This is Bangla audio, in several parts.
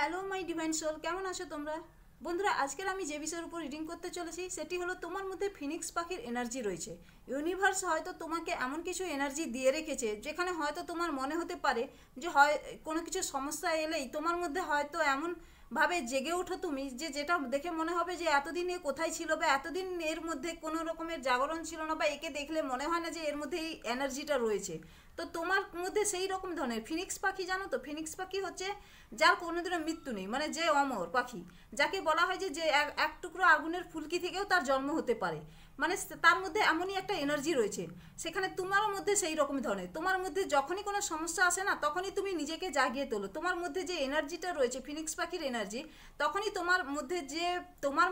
হ্যালো মাই ডিভাইন সোল, কেমন আছো তোমরা? বন্ধুরা, আজকের আমি যে বিষয়ের উপর রিডিং করতে চলেছি সেটি হলো তোমার মধ্যে ফিনিক্স পাখির এনার্জি রয়েছে। ইউনিভার্স হয়তো তোমাকে এমন কিছু এনার্জি দিয়ে রেখেছে যেখানে হয়তো তোমার মনে হতে পারে যে হয় কোনো কিছু সমস্যা এলেই তোমার মধ্যে হয়তো এমন ভাবে জেগে ওঠো তুমি, যে যেটা দেখে মনে হবে যে এতদিন এ কোথায় ছিল, বা এতদিন এর মধ্যে কোনো রকমের জাগরণ ছিল না, বা একে দেখলে মনে হয় না যে এর মধ্যে এই এনার্জিটা রয়েছে। তো তোমার মধ্যে সেই রকম ধরনের ফিনিক্স পাখি, জানো তো ফিনিক্স পাখি হচ্ছে যার কোনোদিনও মৃত্যু নেই, মানে যে অমর পাখি, যাকে বলা হয় যে এক টুকরো আগুনের ফুলকি থেকেও তার জন্ম হতে পারে। মানে তার মধ্যে এমনই একটা এনার্জি রয়েছে। সেখানে তোমারও মধ্যে সেই রকম ধরনের, তোমার মধ্যে যখনই কোনো সমস্যা আসে না, তখনই তুমি নিজেকে জাগিয়ে তোলো। তোমার মধ্যে যে এনার্জিটা রয়েছে ফিনিক্স পাখির এনার্জি, তখনই তোমার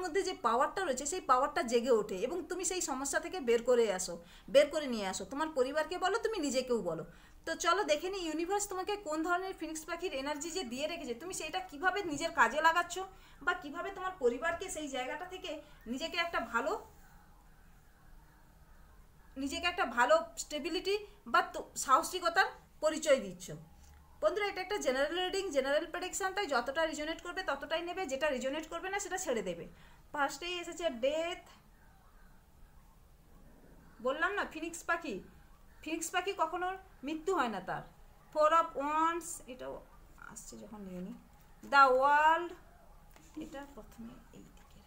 মধ্যে যে পাওয়ারটা রয়েছে সেই পাওয়ারটা জেগে ওঠে এবং তুমি সেই সমস্যা থেকে বের করে নিয়ে আসো। তোমার পরিবারকে বলো, তুমি নিজেকেও বলো। তো চলো দেখে নিই ইউনিভার্স তোমাকে কোন ধরনের ফিনিক্স পাখির এনার্জি যে দিয়ে রেখেছে, তুমি সেটা কিভাবে নিজের কাজে লাগাচ্ছ, বা কিভাবে তোমার পরিবারকে সেই জায়গাটা থেকে নিজেকে একটা ভালো স্টেবিলিটি বা সাহসিকতার পরিচয় দিচ্ছ। বন্ধুরা, এটা একটা জেনারেল রিডিং, জেনারেল প্রেডিকশন, তাই যতটা রিজনেট করবে ততটাই নেবে, যেটা রিজনেট করবে না সেটা ছেড়ে দেবে। ফার্স্টেই এসেছে ডেথ। বললাম না ফিনিক্স পাখি কখনো মৃত্যু হয় না তার। 4 of Wands, এটাও আসছে যখন নিয়ে নিই। দ্য ওয়ার্ল্ড, এটা প্রথমে এই দিকে রাখি।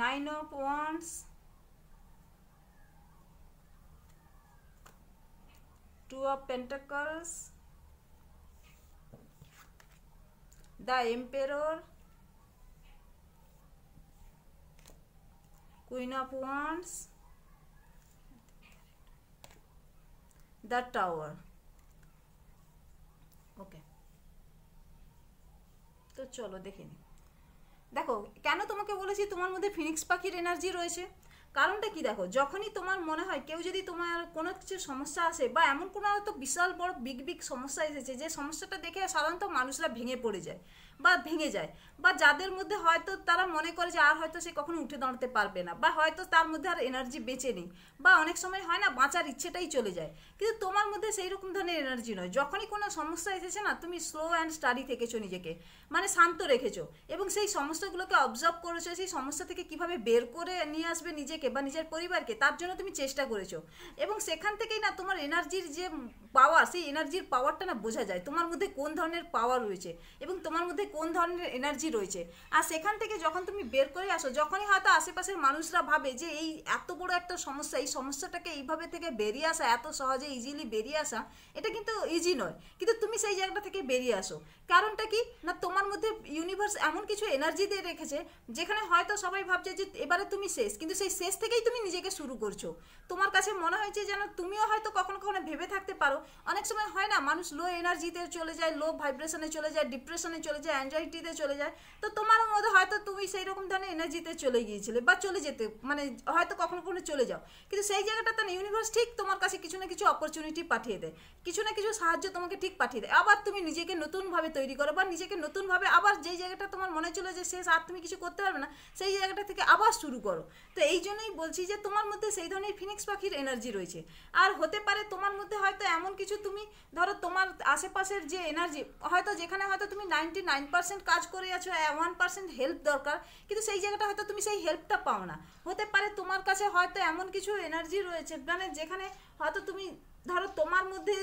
9 of Wands, 2 of Pentacles, the Emperor, Queen of Wands, the Tower। ওকে, তো চলো দেখে নিই। দেখো, কেন তোমাকে বলেছি তোমার মধ্যে ফিনিক্স পাখির এনার্জি রয়েছে, কারণটা কি দেখো, যখনই তোমার মনে হয় কেউ যদি তোমার কোনো কিছু সমস্যা আসে, বা এমন কোনো হয়তো বিশাল বড় বিগ সমস্যা এসেছে যে সমস্যাটা দেখে সাধারণত মানুষরা ভেঙে পড়ে যায় বা ভেঙে যায়, বা যাদের মধ্যে হয়তো তারা মনে করে যে আর হয়তো সে কখনো উঠে দাঁড়াতে পারবে না, বা হয়তো তার মধ্যে আর এনার্জি বেঁচে নেই, বা অনেক সময় হয় না বাঁচার ইচ্ছেটাই চলে যায়। কিন্তু তোমার মধ্যে সেই রকম ধরনের এনার্জি নয়। যখনই কোনো সমস্যা এসেছে না, তুমি স্লো অ্যান্ড স্টাডি থেকেছো নিজেকে, মানে শান্ত রেখেছো, এবং সেই সমস্যাগুলোকে অবজার্ভ করেছো, সেই সমস্যা থেকে কিভাবে বের করে নিয়ে আসবে নিজেকে বা নিজের পরিবারকে, তার জন্য তুমি চেষ্টা করেছো। এবং সেখান থেকেই না তোমার এনার্জির যে পাওয়ার, সেই এনার্জির পাওয়ারটা না বোঝা যায়, তোমার মধ্যে কোন ধরনের পাওয়ার রয়েছে এবং তোমার মধ্যে কোন ধরনের এনার্জি রয়েছে। আর সেখান থেকে যখন তুমি বের করে আসো, যখনই হয়তো আশেপাশের মানুষরা ভাবে যে এই এত বড় একটা সমস্যা, এই সমস্যাটাকে এইভাবে থেকে বেরিয়ে আসা, এত সহজে ইজিলি বেরিয়ে আসা, এটা কিন্তু ইজি নয়, কিন্তু তুমি সেই জায়গাটা থেকে বেরিয়ে আসো। কারণটা কি না, তোমার মধ্যে ইউনিভার্স এমন কিছু এনার্জি দিয়ে রেখেছে যেখানে হয়তো সবাই ভাবছে যে এবারে তুমি শেষ, কিন্তু সেই শেষ থেকেই তুমি নিজেকে শুরু করছো। তোমার কাছে মনে হয়েছে যেন তুমিও হয়তো কখনো কখনো ভেবে থাকতে পারো, অনেক সময় হয় না মানুষ লো এনার্জিতে চলে যায়, লো ভাইব্রেশনে চলে যায়, ডিপ্রেশনে চলে যায়, অ্যাংজাইটিতে চলে যায়। তো তোমারও মধ্যে হয়তো তুমি সেই রকম ধরনের এনার্জিতে চলে গিয়েছিলে, বা চলে যেতে মানে হয়তো কখনো কখনো চলে যাও, কিন্তু সেই জায়গাটাতে না ইউনিভার্স ঠিক তোমার কাছে কিছু না কিছু অপরচুনিটি পাঠিয়ে দেয়, কিছু না কিছু সাহায্য তোমাকে ঠিক পাঠিয়ে দেয়। আবার তুমি নিজেকে নতুনভাবে তৈরি করো, বা নিজেকে নতুনভাবে আবার যেই জায়গাটা তোমার মনে ছিল যে শেষ, আর তুমি কিছু করতে পারবে না, সেই জায়গাটা থেকে আবার শুরু করো। তো এই জন্যই বলছি যে তোমার মধ্যে সেই ধরনের ফিনিক্স পাখির এনার্জি রয়েছে। আর হতে পারে তোমার মধ্যে হয়তো এমন কিছু, তুমি ধরো তোমার আশেপাশের যে এনার্জি, হয়তো যেখানে হয়তো তুমি 99% কাজ করে আছো, 1% হেল্প দরকার, কিন্তু সেই জায়গাটা হয়তো তুমি সেই হেল্পটা পাও না। হতে পারে তোমার কাছে হয়তো এমন কিছু এনার্জি রয়েছে, মানে যেখানে হয়তো তুমি ধরো তোমার মধ্যে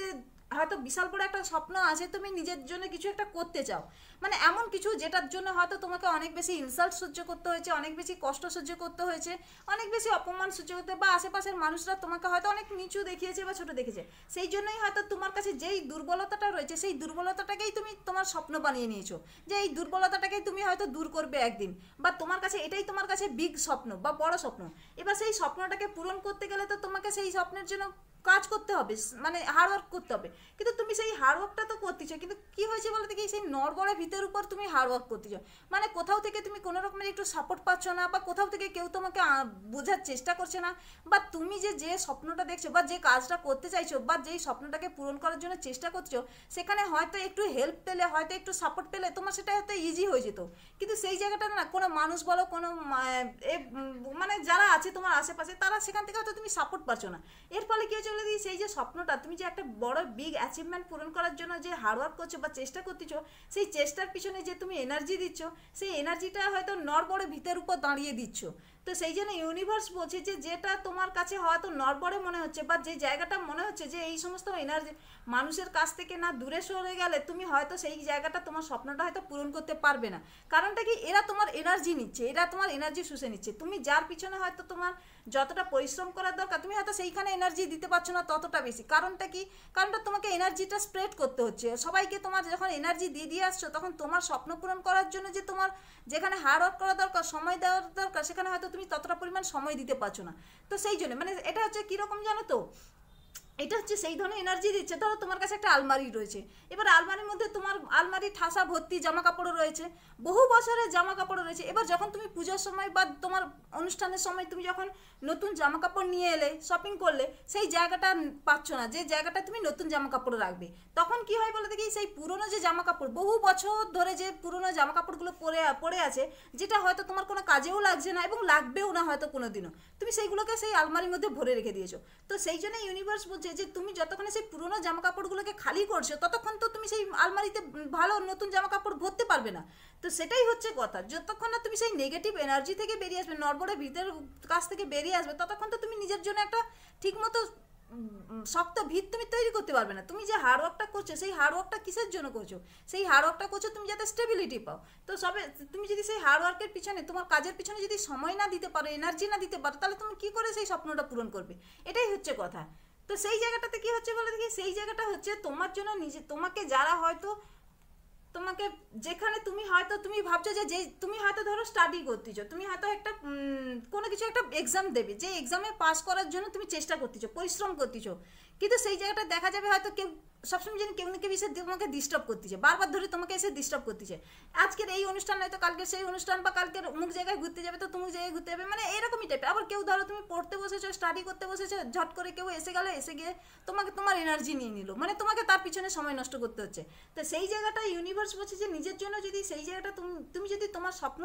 হয়তো বিশাল বড় একটা স্বপ্ন আছে, তুমি নিজের জন্য কিছু একটা করতে চাও, মানে এমন কিছু যেটার জন্য হয়তো তোমাকে অনেক বেশি ইনসাল্ট সহ্য করতে হয়েছে, অনেক বেশি কষ্ট সহ্য করতে হয়েছে, অনেক বেশি অপমান সহ্য করতে, বা আশেপাশের মানুষরা তোমাকে হয়তো অনেক নিচু দেখিয়েছে বা ছোট দেখেছে। সেই জন্যই হয়তো তোমার কাছে যেই দুর্বলতাটা রয়েছে, সেই দুর্বলতাটাকেই তুমি তোমার স্বপ্ন বানিয়ে নিয়েছো, যে এই দুর্বলতাটাকেই তুমি হয়তো দূর করবে একদিন, বা তোমার কাছে এটাই তোমার কাছে বিগ স্বপ্ন বা বড় স্বপ্ন। এবার সেই স্বপ্নটাকে পূরণ করতে গেলে তো তোমাকে সেই স্বপ্নের জন্য কাজ করতে হবে, মানে হার্ডওয়ার্ক করতে হবে, কিন্তু তুমি সেই হার্ডওয়ার্কটা তো করতেছো, কিন্তু কি হয়েছে বলতে কি সেই নড়বড়ে ভিতের উপর তুমি হার্ডওয়ার্ক করতেছো, মানে কোথাও থেকে তুমি কোনো রকমের একটু সাপোর্ট পাচ্ছ না, বা কোথাও থেকে কেউ তোমাকে বোঝার চেষ্টা করছে না, বা তুমি যে স্বপ্নটা দেখছো বা যে কাজটা করতে চাইছো বা যেই স্বপ্নটাকে পূরণ করার জন্য চেষ্টা করছো, সেখানে হয়তো একটু হেল্প পেলে, হয়তো একটু সাপোর্ট পেলে তোমার সেটা হয়তো ইজি হয়ে যেত, কিন্তু সেই জায়গাটা না কোনো মানুষ বলো, কোনো মানে যারা আছে তোমার আশেপাশে, তারা সেখান থেকে হয়তো তুমি সাপোর্ট পাচ্ছ না। এর ফলে কি হচ্ছে বলে দিই, সেই যে স্বপ্নটা তুমি যে একটা বড় বিগ অ্যাচিভমেন্ট পূরণ করার জন্য যে হার্ডওয়ার্ক করছো বা চেষ্টা করতেছো, সেই চেষ্টার পিছনে যে তুমি এনার্জি দিচ্ছ, সেই এনার্জিটা হয়তো নড়বড়ে ভিতের উপর দাঁড়িয়ে দিচ্ছ। তো সেই জন্য ইউনিভার্স বলছে যে যেটা তোমার কাছে হয়তো নড়বড়ে মনে হচ্ছে, বা যে জায়গাটা মনে হচ্ছে যে এই সমস্ত এনার্জি মানুষের কাছ থেকে না দূরে সরে গেলে তুমি হয়তো সেই জায়গাটা, তোমার স্বপ্নটা হয়তো পূরণ করতে পারবে না। কারণটা কি, এরা তোমার এনার্জি নিচ্ছে, এরা তোমার এনার্জি শুষে নিচ্ছে। তুমি যার পিছনে হয়তো তোমার যতটা পরিশ্রম করার দরকার, তুমি হয়তো সেইখানে এনার্জি দিতে পারছো না ততটা বেশি। কারণটা কি, কারণটা তোমাকে এনার্জিটা স্প্রেড করতে হচ্ছে সবাইকে। তোমার যখন এনার্জি দিয়ে আসছো, তখন তোমার স্বপ্ন পূরণ করার জন্য যে তোমার যেখানে হার্ড ওয়ার্ক করা দরকার, সময় দেওয়ার দরকার, সেখানে হয়তো তুমি ততটা পরিমাণ সময় দিতে পারছো না। তো সেই জন্য মানে এটা হচ্ছে কীরকম জানো তো, এটা হচ্ছে সেই ধরনের এনার্জি দিচ্ছে। ধরো তোমার কাছে একটা আলমারি রয়েছে, এবার আলমারির মধ্যে তোমার আলমারি ঠাসা ভর্তি জামা কাপড়ও রয়েছে, বহু বছরের জামা কাপড়ও রয়েছে। এবার যখন তুমি পুজোর সময় বা তোমার অনুষ্ঠানের সময় তুমি যখন নতুন জামা কাপড় নিয়ে এলে, শপিং করলে, সেই জায়গাটা পাচ্ছ না যে জায়গাটা তুমি নতুন জামা কাপড় রাখবে। তখন কি হয় বলে দেখি, সেই পুরনো যে জামা কাপড়, বহু বছর ধরে যে পুরনো জামা কাপড়গুলো পরে আছে, যেটা হয়তো তোমার কোনো কাজেও লাগছে না এবং লাগবেও না হয়তো কোনোদিনও, তুমি সেইগুলোকে সেই আলমারির মধ্যে ভরে রেখে দিয়েছো। তো সেই জন্য ইউনিভার্স বলছে যে তুমি যতক্ষণে সেই পুরনো জামা কাপড়গুলোকে খালি করছো, ততক্ষণ তো তুমি সেই আলমারিতে ভালো নতুন জামা কাপড় ভরতে পারবে না। তো সেটাই হচ্ছে কথা, যতক্ষণ না তুমি সেই নেগেটিভ এনার্জি থেকে বেরিয়ে আসবে, নড়বড়ে ভিতের কাছ থেকে বেরিয়ে আসবে, ততক্ষণ তো তুমি নিজের জন্য একটা ঠিকমতো শক্ত ভিত তুমি তৈরি করতে পারবে না। তুমি যে হার্ডওয়ার্কটা করছো, সেই হার্ডওয়ার্কটা কিসের জন্য করছো? সেই হার্ডওয়ার্কটা করছো তুমি যাতে স্টেবিলিটি পাও। তো সবে তুমি যদি সেই হার্ডওয়ার্কের পিছনে, তোমার কাজের পিছনে যদি সময় না দিতে পারো, এনার্জি না দিতে পারো, তাহলে তুমি কী করে সেই স্বপ্নটা পূরণ করবে? এটাই হচ্ছে কথা। তো সেই জায়গাটাতে কি হচ্ছে বলে দেখি, সেই জায়গাটা হচ্ছে তোমার জন্য নিজে, তোমাকে যারা হয়তো তোমাকে, যেখানে তুমি হয়তো তুমি ভাবছো যে তুমি হয়তো ধরো স্টাডি করতেছো, তুমি হয়তো একটা কোনো কিছু একটা এক্সাম দেবে, যে এক্সামে পাস করার জন্য তুমি চেষ্টা করতেছো, পরিশ্রম করতেছো, কিন্তু সেই জায়গাটা দেখা যাবে হয়তো কেউ সবসময় যেন কেউ না কেউ এসে তোমাকে ডিস্টার্ব করতেছে, বারবার ধরে তোমাকে এসে ডিস্টার্ব করতেছে। আজকের এই অনুষ্ঠান নয়তো কালকে সেই অনুষ্ঠান, বা কালকের অমুক জায়গায় ঘুরতে যাবে তো তুমি জায়গায় ঘুরতে যাবে, মানে এরকমই টাইপের। আবার কেউ ধরো তুমি পড়তে বসেছো, স্টাডি করতে বসেছো, ঝট করে কেউ এসে গেলে, এসে গিয়ে তোমাকে তোমার এনার্জি নিয়ে নিল, মানে তোমাকে তার পিছনে সময় নষ্ট করতে হচ্ছে। তো সেই জায়গাটা ইউনিভার্স বলছে যে নিজের জন্য যদি সেই জায়গাটা তুমি যদি তোমার স্বপ্ন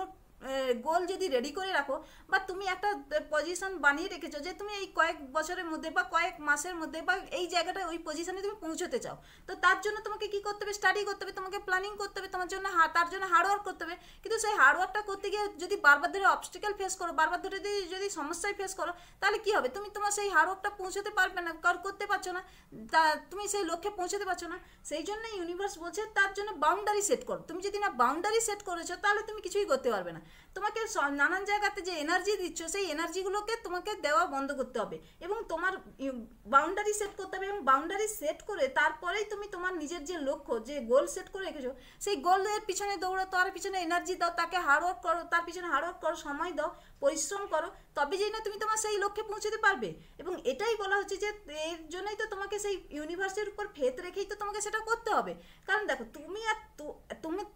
গোল যদি রেডি করে রাখো, বা তুমি একটা পজিশন বানিয়ে রেখেছো যে তুমি এই কয়েক বছরের মধ্যে বা কয়েক মাসের মধ্যে বা এই জায়গাটা ওই পজিশনে তুমি পৌঁছতে চাও, তো তার জন্য তোমাকে কি করতে হবে? স্টাডি করতে হবে, তোমাকে প্ল্যানিং করতে হবে, তোমার জন্য তার জন্য হার্ডওয়ার্ক করতে হবে। কিন্তু সেই হার্ডওয়ার্কটা করতে গিয়ে যদি বারবার ধরে অবস্টিকেল ফেস করো, বারবার ধরে যদি সমস্যায় ফেস করো, তাহলে কি হবে? তুমি তোমার সেই হার্ডওয়ার্কটা পৌঁছতে পারবে না, করতে পারছো না, তুমি সেই লক্ষ্যে পৌঁছতে পারছো না। সেই জন্য ইউনিভার্স বলছে তার জন্য বাউন্ডারি সেট করো। তুমি যদি না বাউন্ডারি সেট করেছো, তাহলে তুমি কিছুই করতে পারবে না। তোমাকে নানান জায়গাতে যে এনার্জি দিচ্ছ, সেই এনার্জিগুলোকে তোমাকে দেওয়া বন্ধ করতে হবে, এবং তোমার বাউন্ডারি সেট করতে হবে, এবং বাউন্ডারি সেট করে তারপরেই তুমি তোমার নিজের যে লক্ষ্য, যে গোল সেট করে রেখেছো, সেই গোলের পিছনে দৌড়ো, তার পিছনে এনার্জি দাও, তাকে হার্ডওয়ার্ক করো, তার পিছনে হার্ডওয়ার্ক করো, সময় দাও, পরিশ্রম করো, তবে যেই না তুমি তোমার সেই লক্ষ্যে পৌঁছতে পারবে। এবং এটাই বলা হচ্ছে যে এর জন্যই তো তোমাকে সেই ইউনিভার্সের উপর ফেথ রেখেই তো তোমাকে সেটা করতে হবে। কারণ দেখো, তুমি আর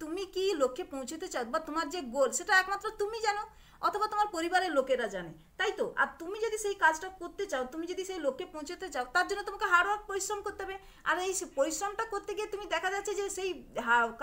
তুমি কি লক্ষ্যে পৌঁছতে চাও, বা তোমার যে গোল, সেটা একমাত্র তুমি জানো, অথবা তোমার পরিবারের লোকেরা জানে, তাই তো? আর তুমি যদি সেই কাজটা করতে চাও, তুমি যদি সেই লক্ষ্যে পৌঁছতে চাও, তার জন্য তোমাকে হার্ডওয়ার্ক, পরিশ্রম করতে হবে। আর এই পরিশ্রমটা করতে গিয়ে তুমি দেখা যাচ্ছে যে সেই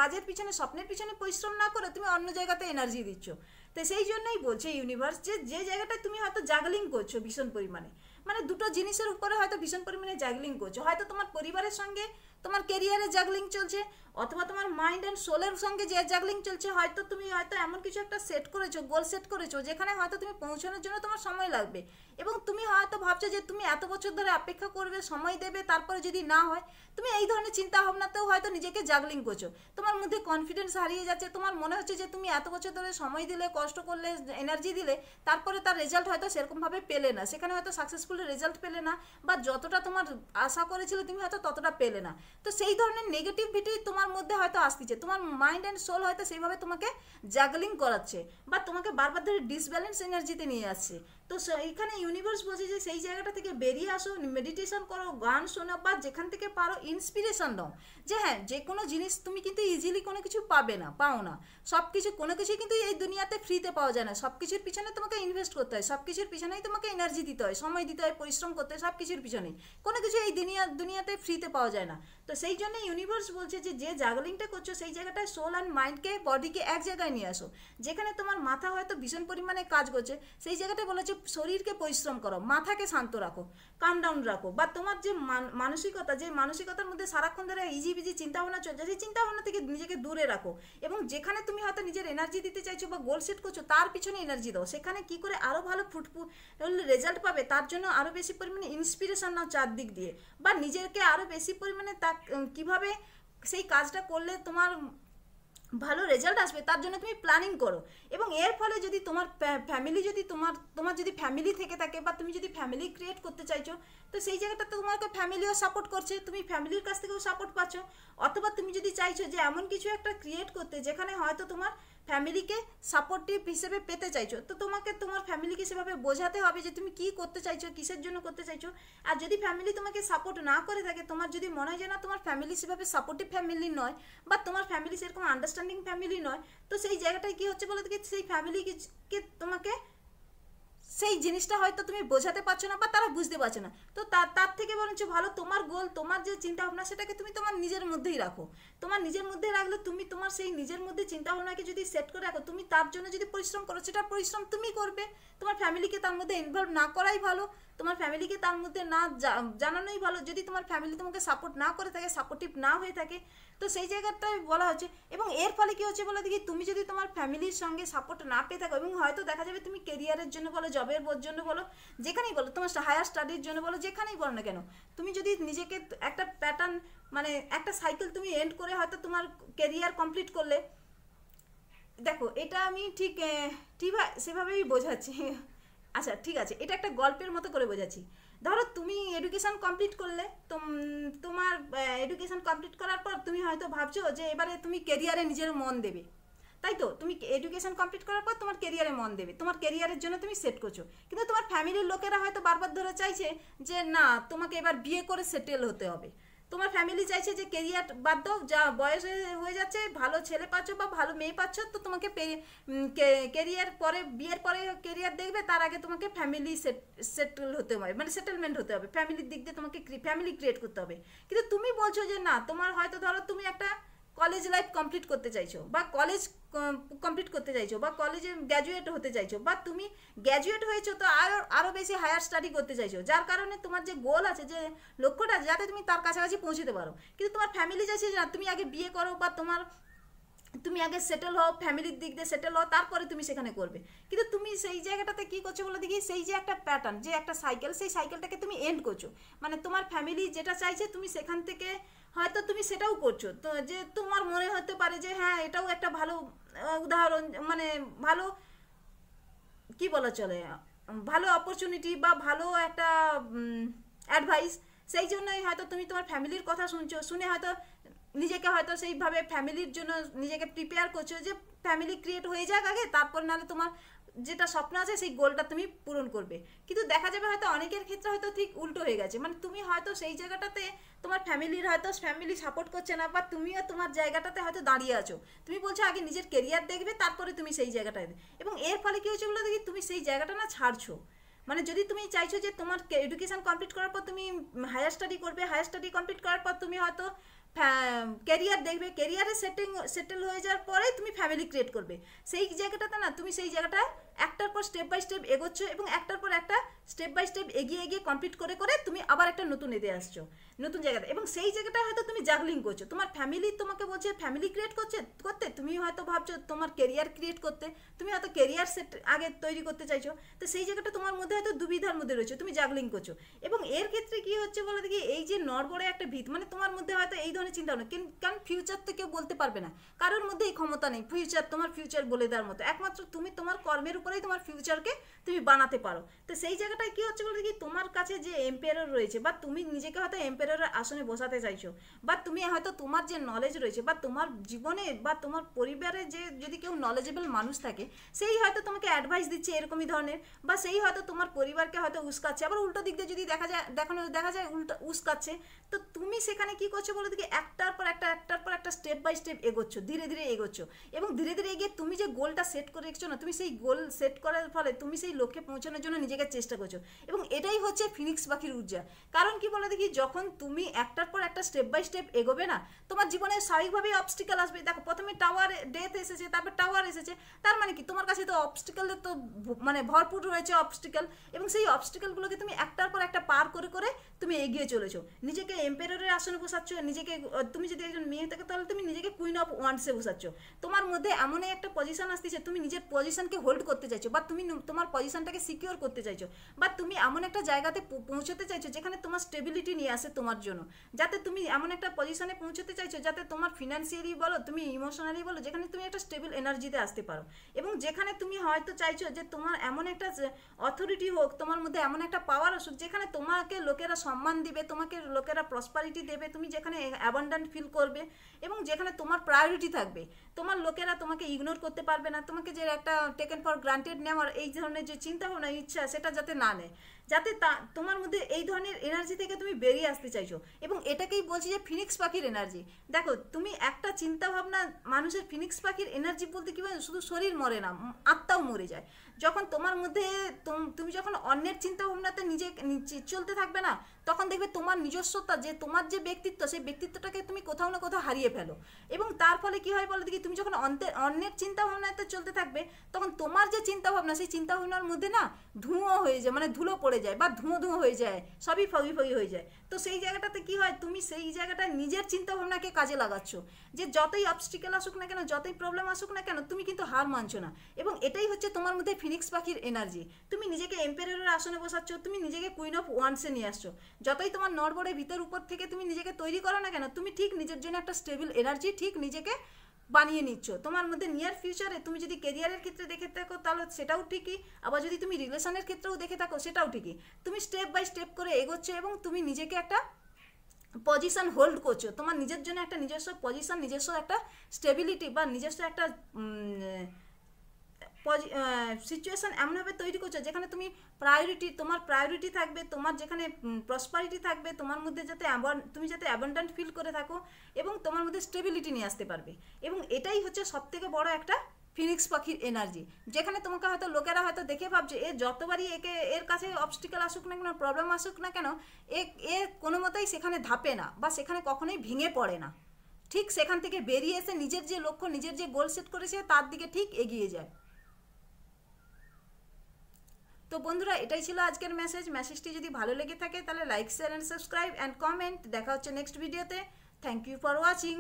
কাজের পিছনে, স্বপ্নের পিছনে পরিশ্রম না করে তুমি অন্য জায়গাতে এনার্জি দিচ্ছ। তো সেই জন্যই বলছে ইউনিভার্স যে জায়গাটায় তুমি হয়তো জাগলিং করছো ভীষণ পরিমাণে, মানে দুটো জিনিসের উপরে হয়তো ভীষণ পরিমাণে জাগলিং করছো, হয়তো তোমার পরিবারের সঙ্গে তোমার কেরিয়ারে জাগলিং চলছে, অথবা তোমার মাইন্ড অ্যান্ড সোলের সঙ্গে যে জাগলিং চলছে, হয়তো তুমি হয়তো এমন কিছু একটা সেট করেছো, গোল সেট করেছো, যেখানে হয়তো তুমি পৌঁছানোর জন্য তোমার সময় লাগবে, এবং তুমি হয়তো ভাবছো যে তুমি এত বছর ধরে অপেক্ষা করবে, সময় দেবে, তারপরে যদি না হয়, তুমি এই ধরনের চিন্তা ভাবনাতেও হয়তো নিজেকে জাগলিং করছো। তোমার মধ্যে কনফিডেন্স হারিয়ে যাচ্ছে, তোমার মনে হচ্ছে যে তুমি এত বছর ধরে সময় দিলে, কষ্ট করলে, এনার্জি দিলে, তারপরে তার রেজাল্ট হয়তো সেরকমভাবে পেলে না, সেখানে হয়তো সাকসেসফুল রেজাল্ট পেলে না, বা যতটা তোমার আশা করেছিল তুমি হয়তো ততটা পেলে না। তো সেই ধরনের নেগেটিভিটি তোমার তোমার মধ্যে হয়তো আসতেছে, তোমার মাইন্ড অ্যান্ড সোল হয়তো সেইভাবে তোমাকে জাগলিং করাচ্ছে বা তোমাকে বারবার ধরে ডিসব্যালেন্স এনার্জিতে নিয়ে আসছে। তো এইখানে ইউনিভার্স বলছে যে সেই জায়গাটা থেকে বেরিয়ে আসো, মেডিটেশন করো, গান শোনো, বা যেখান থেকে পারো ইন্সপিরেশন নাও। যে হ্যাঁ, যে কোনো জিনিস তুমি কিন্তু ইজিলি কোনো কিছু পাবে না, পাও না। সব কিছু, কোনো কিছুই কিন্তু এই দুনিয়াতে ফ্রিতে পাওয়া যায় না। সব কিছুর পিছনে তোমাকে ইনভেস্ট করতে হয়, সব কিছুর পিছনেই তোমাকে এনার্জি দিতে হয়, সময় দিতে হয়, পরিশ্রম করতে হয়, সব কিছুর পিছনেই। কোনো কিছু এই দুনিয়াতে ফ্রিতে পাওয়া যায় না। তো সেই জন্য ইউনিভার্স বলছে যে জাগলিংটা করছো সেই জায়গাটায় সোল অ্যান্ড মাইন্ডকে, বডিকে এক জায়গায় নিয়ে আসো। যেখানে তোমার মাথা হয়তো ভীষণ পরিমাণে কাজ করছে, সেই জায়গাটায় বলেছে শরীরকে পরিশ্রম করো, মাথাকে শান্ত রাখো, কাম ডাউন রাখো, বা তোমার যে মানসিকতা, যে মানসিকতার মধ্যে সারাক্ষণ ধরে ইজি বিজি চিন্তাভাবনা চলছে, সেই চিন্তাভাবনা থেকে নিজেকে দূরে রাখো। এবং যেখানে তুমি হয়তো নিজের এনার্জি দিতে চাইছো বা গোল সেট করছো, তার পিছনে এনার্জি দাও। সেখানে কি করে আরও ভালো ফ্রুটফুল রেজাল্ট পাবে, তার জন্য আরও বেশি পরিমাণে ইন্সপিরেশন নাও চারদিক দিয়ে, বা নিজেকে আরও বেশি পরিমাণে তা কীভাবে সেই কাজটা করলে তোমার ভালো রেজাল্ট আসবে তার জন্য তুমি প্ল্যানিং করো। এবং এর ফলে যদি তোমার ফ্যামিলি, যদি তোমার যদি ফ্যামিলি থেকে থাকে, বা তুমি যদি ফ্যামিলি ক্রিয়েট করতে চাইছো, তো সেই জায়গাটাতে তোমাকে ফ্যামিলিও সাপোর্ট করছে, তুমি ফ্যামিলির কাছ থেকেও সাপোর্ট পাচ্ছ। অথবা তুমি যদি চাইছো যে এমন কিছু একটা ক্রিয়েট করতে যেখানে হয়তো তোমার ফ্যামিলিকে সাপোর্টিভ হিসেবে পেতে চাইছো, তো তোমাকে তোমার ফ্যামিলিকে সেভাবে বোঝাতে হবে যে তুমি কী করতে চাইছো, কিসের জন্য করতে চাইছো। আর যদি ফ্যামিলি তোমাকে সাপোর্ট না করে থাকে, তোমার যদি মনে হয় যে না তোমার ফ্যামিলি সেভাবে সাপোর্টিভ ফ্যামিলি নয়, বা তোমার ফ্যামিলি সেরকম আন্ডারস্ট্যান্ডিং ফ্যামিলি নয়, তো সেই জায়গাটায় কী হচ্ছে বলো দেখি, সেই ফ্যামিলিকে তোমাকে সেই জিনিসটা হয়তো তুমি বোঝাতে পারছো না, বা তারা বুঝতে পারছে না। তো তার থেকে বরঞ্চ ভালো তোমার গোল, তোমার যে চিন্তা ভাবনা, সেটাকে তুমি তোমার নিজের মধ্যেই রাখো। তোমার নিজের মধ্যেই রাখলে তুমি তোমার সেই নিজের মধ্যে চিন্তা ভাবনাকে যদি সেট করে রাখো, তুমি তার জন্য যদি পরিশ্রম করো, সেটা পরিশ্রম তুমি করবে। তোমার ফ্যামিলিকে তার মধ্যে ইনভলভ না করাই ভালো, তোমার ফ্যামিলিকে তার মধ্যে না জানানোই ভালো। যদি তোমার ফ্যামিলি তোমাকে সাপোর্ট না করে থাকে, সাপোর্টিভ না হয়ে থাকে, তো সেই জায়গাটায় বলা হচ্ছে। এবং এর ফলে কী হচ্ছে বলে দেখি, তুমি যদি তোমার ফ্যামিলির সঙ্গে সাপোর্ট না পেয়ে থাকো, এবং হয়তো দেখা যাবে তুমি কেরিয়ারের জন্য বলো, জবের জন্য বলো, যেখানেই বলো, তোমার হায়ার স্টাডির জন্য বলো, যেখানেই বলো না কেন, তুমি যদি নিজেকে একটা প্যাটার্ন, মানে একটা সাইকেল তুমি এন্ড করে হয়তো তোমার কেরিয়ার কমপ্লিট করলে, দেখো এটা আমি ঠিক সেভাবেই বোঝাচ্ছি। আচ্ছা ঠিক আছে, এটা একটা গল্পের মতো করে বোঝাচ্ছি। ধরো তুমি এডুকেশন কমপ্লিট করলে, তোমার এডুকেশন কমপ্লিট করার পর তুমি হয়তো ভাবছো যে এবারে তুমি কেরিয়ারে নিজের মন দেবে, তাই তো? তুমি এডুকেশন কমপ্লিট করার পর তোমার কেরিয়ারে মন দেবে, তোমার কেরিয়ারের জন্য তুমি সেট করছো। কিন্তু তোমার ফ্যামিলির লোকেরা হয়তো বারবার ধরে চাইছে যে না, তোমাকে এবার বিয়ে করে সেটেল হতে হবে। তোমার ফ্যামিলি চাইছে যে কেরিয়ার বাদ দাও, যা বয়স হয়ে যাচ্ছে, ভালো ছেলে পাচ্ছ বা ভালো মেয়ে পাচ্ছ, তো তোমাকে কেরিয়ার পরে, বিয়ের পরে কেরিয়ার দেখবে, তার আগে তোমাকে ফ্যামিলি সেটেল হতে হবে, মানে সেটেলমেন্ট হতে হবে, ফ্যামিলির দিক দিয়ে তোমাকে ফ্যামিলি ক্রিয়েট করতে হবে। কিন্তু তুমি বলছো যে না, তোমার হয়তো ধরো তুমি একটা কলেজ লাইফ কমপ্লিট করতে চাইছো, বা কলেজ কমপ্লিট করতে চাইছো, বা কলেজে গ্র্যাজুয়েট হতে চাইছো, বা তুমি গ্র্যাজুয়েট হয়েছো তো আরও বেশি হায়ার স্টাডি করতে চাইছো, যার কারণে তোমার যে গোল আছে, যে লক্ষ্যটা, যাতে তুমি তার কাছাকাছি পৌঁছতে পারো। কিন্তু তোমার ফ্যামিলি চাইছে যে না, তুমি আগে বিয়ে করো, বা তুমি আগে সেটেল হও, ফ্যামিলির দিক দিয়ে সেটেল হও, তারপরে তুমি সেখানে করবে। কিন্তু তুমি সেই জায়গাটাতে কী করছো বলে দেখি, সেই যে একটা প্যাটার্ন, যে একটা সাইকেল, সেই সাইকেলটাকে তুমি এন্ড করছো। মানে তোমার ফ্যামিলি যেটা চাইছে, তুমি সেখান থেকে হয়তো তুমি সেটাও করছো, তো যে তোমার মনে হতে পারে যে হ্যাঁ, এটাও একটা ভালো উদাহরণ, মানে ভালো কি বলা চলে, ভালো অপরচুনিটি বা ভালো একটা অ্যাডভাইস। সেই জন্যই হয়তো তুমি তোমার ফ্যামিলির কথা শুনছো, শুনে হয়তো নিজেকে হয়তো সেইভাবে ফ্যামিলির জন্য নিজেকে প্রিপেয়ার করছো, যে ফ্যামিলি ক্রিয়েট হয়ে যাক আগে, তারপর নাহলে তোমার যেটা স্বপ্ন আছে সেই গোলটা তুমি পূরণ করবে। কিন্তু দেখা যাবে হয়তো অনেকের ক্ষেত্রে হয়তো ঠিক উল্টো হয়ে গেছে, মানে তুমি হয়তো সেই জায়গাটাতে তোমার ফ্যামিলি সাপোর্ট করছে না, বা তুমিও তোমার জায়গাটাতে হয়তো দাঁড়িয়ে আছো, তুমি বলছো আগে নিজের কেরিয়ার দেখবে, তারপরে তুমি সেই জায়গাটায়। এবং এর ফলে কী হচ্ছে বলে দেখি, তুমি সেই জায়গাটা না ছাড়ছো। মানে যদি তুমি চাইছো যে তোমার এডুকেশন কমপ্লিট করার পর তুমি হায়ার স্টাডি করবে, হায়ার স্টাডি কমপ্লিট করার পর তুমি হয়তো ক্যারিয়ার দেখবে, ক্যারিয়ারে সেটেল হয়ে যাওয়ার পরে তুমি ফ্যামিলি ক্রিয়েট করবে, সেই জায়গাটাতে না, তুমি সেই জায়গাটায় একটার পর স্টেপ বাই স্টেপ এগোচ্ছ, এবং একটার পর একটা স্টেপ বাই স্টেপ এগিয়ে কমপ্লিট করে তুমি আবার একটা নতুন এতে আসছো, নতুন জায়গাতে। এবং সেই জায়গাটা হয়তো তুমি জাগলিং করছো, তোমার ফ্যামিলি তোমাকে বলছে ফ্যামিলি ক্রিয়েট করতে, তুমি হয়তো ভাবছো তোমার কেরিয়ার ক্রিয়েট করতে, তুমি হয়তো কেরিয়ার সেট আগে তৈরি করতে চাইছো, তো সেই জায়গাটা তোমার মধ্যে হয়তো দুবিধার মধ্যে রয়েছে, তুমি জাগলিং করছো। এবং এর ক্ষেত্রে কি হচ্ছে বলে দেখি, এই যে নড়বড়ে একটা ভিত, মানে তোমার মধ্যে হয়তো এই ধরনের ধরনের চিন্তা ভাবনা, কারণ ফিউচার তো কেউ বলতে পারবে না, কারোর মধ্যে এই ক্ষমতা নেই ফিউচার, তোমার ফিউচার বলে দেওয়ার মতো। একমাত্র তুমি তোমার কর্মের উপরেই তোমার ফিউচারকে তুমি বানাতে পারো। তো সেই জায়গাটায় কি হচ্ছে বলতে কি, তোমার কাছে যে এম্পায়ার রয়েছে, বা তুমি নিজেকে হয়তো এম্পায়ারের আসনে বসাতে চাইছো, বা তুমি হয়তো তোমার যে নলেজ রয়েছে, বা তোমার জীবনে বা তোমার পরিবারে যে যদি কেউ নলেজেবল মানুষ থাকে, সেই হয়তো তোমাকে অ্যাডভাইস দিচ্ছে এরকমই ধরনের, বা সেই হয়তো তোমার পরিবারকে হয়তো উস্কাচ্ছে। আবার উল্টো দিক দিয়ে যদি দেখা যায় উল্টো উস্কাচ্ছে, তো তুমি সেখানে কি করছো বলে দেখি, একটার পর একটা স্টেপ বাই স্টেপ এগোচ্ছ, ধীরে ধীরে এগোচ্ছ, এবং ধীরে ধীরে এগিয়ে তুমি যে গোলটা সেট করে রেখেছো না, তুমি সেই গোল সেট করার ফলে তুমি সেই লক্ষ্যে পৌঁছানোর জন্য নিজেকে চেষ্টা করছো। এবং এটাই হচ্ছে ফিনিক্স পাখির ঊর্জা। কারণ কি বলে দেখি, যখন তুমি একটার পর একটা স্টেপ বাই স্টেপ এগোবে না, তোমার জীবনে স্বাভাবিকভাবেই অবস্টিক্যাল আসবে। দেখো প্রথমে টাওয়ার ডেথ এসেছে, তারপর টাওয়ার এসেছে, তার মানে কি তোমার কাছে তো অবস্টিক্যালের তো মানে ভরপুর রয়েছে অবস্টিক্যাল, এবং সেই অবস্টিক্যালগুলোকে তুমি একটার পর একটা পার করে করে তুমি এগিয়ে চলেছো, নিজেকে এম্পায়ারের আসনে বসাচ্ছ, নিজেকে তুমি যদি একজন মেয়ে থাকে তাহলে তুমি নিজেকে কুইন অফ ওয়ান্ডসে বসাচ্ছ। তোমার মধ্যে এমন একটা পজিশন আসতেছে, তুমি নিজের পজিশনকে হোল্ড করতে চাইছো, বা তুমি তোমার পজিশনটাকে সিকিওর করতে চাইছো, বা তুমি এমন একটা জায়গাতে পৌঁছতে চাইছো যেখানে তোমার স্টেবিলিটি নিয়ে আসে তোমার জন্য, যাতে তুমি এমন একটা পজিশনে পৌঁছতে চাইছো যাতে তোমার ফিনান্সিয়ালি বলো, তুমি ইমোশনালি বলো, যেখানে তুমি একটা স্টেবল এনার্জিতে আসতে পারো, এবং যেখানে তুমি হয়তো চাইছো যে তোমার এমন একটা অথরিটি হোক, তোমার মধ্যে এমন একটা পাওয়ার আসুক যেখানে তোমাকে লোকেরা সম্মান দিবে, তোমাকে লোকেরা প্রসপারিটি দেবে, তুমি যেখানে অ্যাবান্ডেন্ট ফিল করবে, এবং যেখানে তোমার প্রায়োরিটি থাকবে, তোমার লোকেরা তোমাকে ইগনোর করতে পারবে না, তোমাকে যে একটা টেকেন ফর গ্রান্টেড নেওয়ার এই ধরনের যে চিন্তা ভাবনা ইচ্ছা, সেটা যাতে না নেয়, যাতে তোমার মধ্যে এই ধরনের এনার্জি থেকে তুমি বেরিয়ে আসতে চাইছো। এবং এটাকেই বলছি যে ফিনিক্স পাখির এনার্জি। দেখো তুমি একটা চিন্তা ভাবনা, মানুষের ফিনিক্স পাখির এনার্জি বলতে কি হয়, শুধু শরীর মরে না, আত্মাও মরে যায়। যখন তোমার মধ্যে তুমি যখন অন্যের চিন্তা ভাবনাতে নিজে চলতে থাকবে না, তখন দেখবে তোমার নিজস্বতা, যে তোমার যে ব্যক্তিত্ব, সেই ব্যক্তিত্বটাকে তুমি কোথাও না কোথাও হারিয়ে ফেলো। এবং তার ফলে কি হয় বলো দেখি, তুমি যখন অন্যের চিন্তা ভাবনাতে চলতে থাকবে, তখন তোমার যে চিন্তা ভাবনা, সেই চিন্তা ভাবনার মধ্যে না ধুঁয়ো হয়ে যায়, মানে ধুলো পড়ে যায়, বা ধুঁয়ো হয়ে যায়, সবই ফগি হয়ে যায়। তো সেই জায়গাটাতে কি হয়, তুমি সেই জায়গাটায় নিজের চিন্তা ভাবনাকে কাজে লাগাচ্ছ, যে যতই অবস্টিকেল আসুক না কেন, যতই প্রবলেম আসুক না কেন, তুমি কিন্তু হার মানছো না। এবং এটাই হচ্ছে তোমার মধ্যে ফিনিক্স পাখির এনার্জি। তুমি নিজেকে এম্পায়ারের আসনে বসাচ্ছ, তুমি নিজেকে কুইন অফ ওয়ান্ডসে নিয়ে আসছো। যতই তোমার নড়বড়ে ভিতর উপর থেকে তুমি নিজেকে তৈরি করো না কেন, তুমি ঠিক নিজের জন্য একটা স্টেবল এনার্জি ঠিক নিজেকে বানিয়ে নিচ্ছ। তোমার মধ্যে নিয়ার ফিউচারে তুমি যদি কেরিয়ারের ক্ষেত্রে দেখে থাকো তাহলে সেটাও ঠিকই, আবার যদি তুমি রিলেশনের ক্ষেত্রেও দেখে থাকো সেটাও ঠিকই। তুমি স্টেপ বাই স্টেপ করে এগোচ্ছ, এবং তুমি নিজেকে একটা পজিশন হোল্ড করছো, তোমার নিজের জন্য একটা নিজস্ব পজিশন, নিজস্ব একটা স্টেবিলিটি, বা নিজস্ব একটা সিচুয়েশন এমনভাবে তৈরি করছো যেখানে তুমি তোমার প্রায়োরিটি থাকবে, তোমার যেখানে প্রসপারিটি থাকবে, তোমার মধ্যে যাতে তুমি যাতে অ্যাবান্ডেন্ট ফিল করে থাকো, এবং তোমার মধ্যে স্টেবিলিটি নিয়ে আসতে পারবে। এবং এটাই হচ্ছে সবথেকে বড় একটা ফিনিক্স পাখির এনার্জি, যেখানে তোমাকে হয়তো লোকেরা হয়তো দেখে ভাবছে এ যতবারই এর কাছে অবস্টিকেল আসুক না কেন, প্রবলেম আসুক না কেন, এ কোনো মতেই সেখানে ধাপে না, বা সেখানে কখনোই ভেঙে পড়ে না, ঠিক সেখান থেকে বেরিয়ে এসে নিজের যে লক্ষ্য, নিজের যে গোল সেট করেছে তার দিকে ঠিক এগিয়ে যায়। তো বন্ধুরা, এটাই ছিল আজকের মেসেজটি যদি ভালো লেগে থাকে তাহলে like, share and subscribe and comment. দেখা হচ্ছে নেক্সট ভিডিওতে। Thank you for watching.